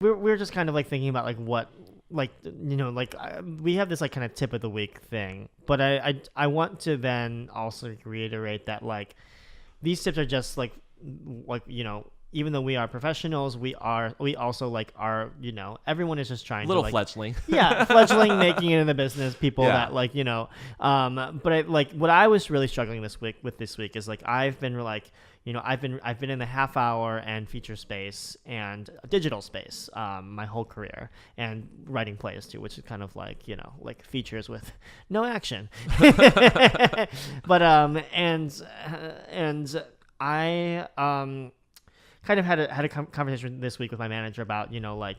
we're just kind of like thinking about like what like like we have this like kind of tip of the week thing, but I want to then also reiterate that like these tips are just like even though we are professionals, we also like are everyone is just trying Little to like fledgling. fledgling making it in the business, people Yeah. that like but I like what I was really struggling this week is like I've been like I've been in the half hour and feature space and digital space my whole career, and writing plays too, which is kind of like like features with no action. But and I kind of had a conversation this week with my manager about like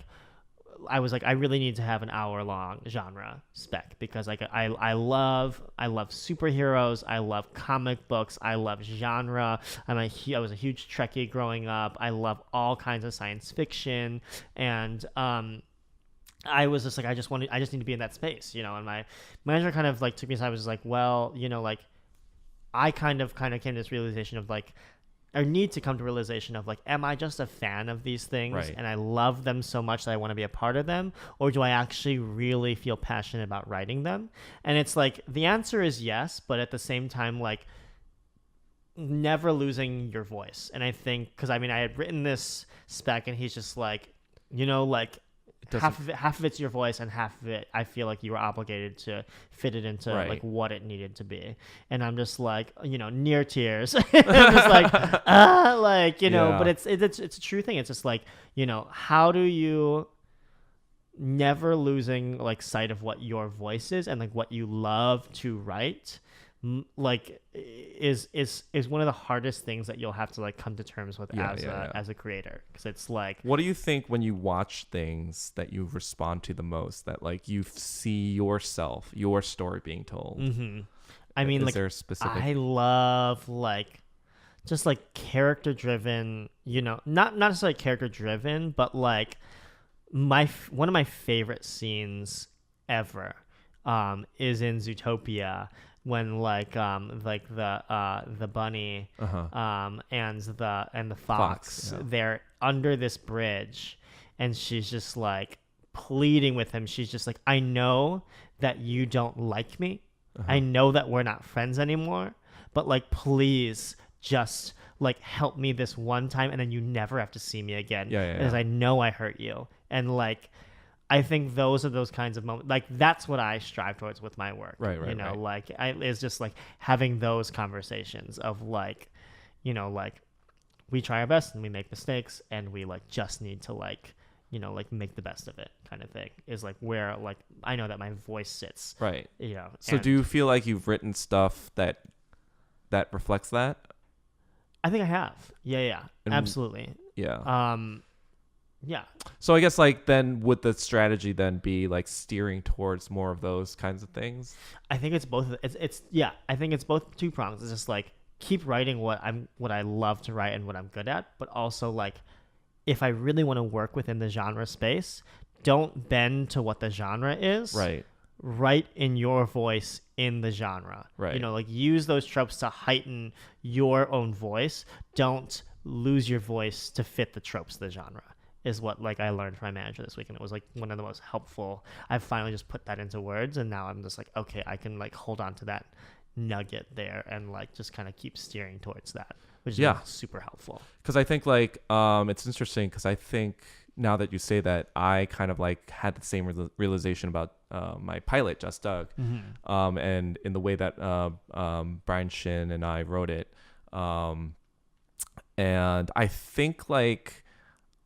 I was like, I really need to have an hour-long genre spec because like I love superheroes, I love comic books, I love genre. I was a huge Trekkie growing up. I love all kinds of science fiction, and I was just like, I just need to be in that space, And my manager kind of like took me aside. Was like, well, like I kind of came to this realization of like, or need to come to realization of like, am I just a fan of these things Right. and I love them so much that I want to be a part of them, or do I actually really feel passionate about writing them? And it's like the answer is yes, but at the same time, like never losing your voice. And I think because I had written this spec, and he's just like, like half of it's your voice, and half of it I feel like you were obligated to fit it into Right. like what it needed to be. And I'm just like near tears. I'm just like Yeah. but it's a true thing. It's just like how do you never losing like sight of what your voice is and like what you love to write like is one of the hardest things that you'll have to like come to terms with as a creator, because it's like, what do you think when you watch things that you respond to the most, that like you see yourself, your story being told? mm-hmm. I mean, is like there a specific? I love like just like character driven, not necessarily character driven, but like one of my favorite scenes ever is in Zootopia, when like the bunny and the fox, Yeah. they're under this bridge, and she's just like pleading with him. She's just like, I know that you don't like me. I know that we're not friends anymore, but like please just like help me this one time, and then you never have to see me again, because I know I hurt you. And like I think those are those kinds of moments. Like that's what I strive towards with my work. Right. Like it's just like having those conversations of like, like we try our best and we make mistakes, and we like just need to like, like make the best of it, kind of thing, is like where like I know that my voice sits. Right. So do you feel like you've written stuff that reflects that? I think I have. Yeah. And, absolutely. Yeah. Yeah. So I guess like then would the strategy then be like steering towards more of those kinds of things? I think it's both. I think it's both two prongs. It's just like keep writing what I love to write and what I'm good at, but also like if I really want to work within the genre space, don't bend to what the genre is. Right. Write in your voice in the genre. Right. Like use those tropes to heighten your own voice. Don't lose your voice to fit the tropes of the genre, is what like I learned from my manager this week, and it was like one of the most helpful. I've finally just put that into words, and now I'm just like, okay, I can like hold on to that nugget there and like just kind of keep steering towards that, which is super helpful. Because I think like it's interesting, because I think now that you say that, I kind of like had the same realization about my pilot, Just Doug, and in the way that Brian Shin and I wrote it, and I think like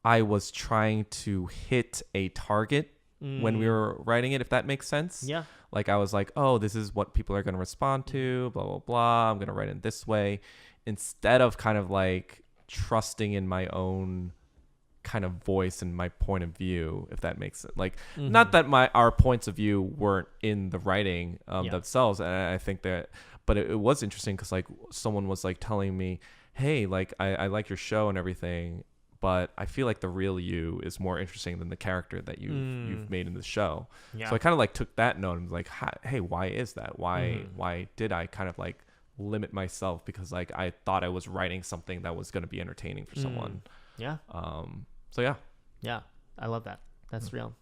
I was trying to hit a target when we were writing it, if that makes sense. Yeah. Like I was like, oh, this is what people are going to respond to, blah, blah, blah. I'm going to write it this way, instead of kind of like trusting in my own kind of voice and my point of view, if that makes sense. Like, not that our points of view weren't in the writing themselves. And I think that, but it was interesting because like someone was like telling me, hey, like I like your show and everything, but I feel like the real you is more interesting than the character that you've made in the show. Yeah. So I kind of like took that note and was like, hey, why is that? Why did I kind of like limit myself? Because like I thought I was writing something that was going to be entertaining for someone. Yeah. So yeah. Yeah. I love that. That's real.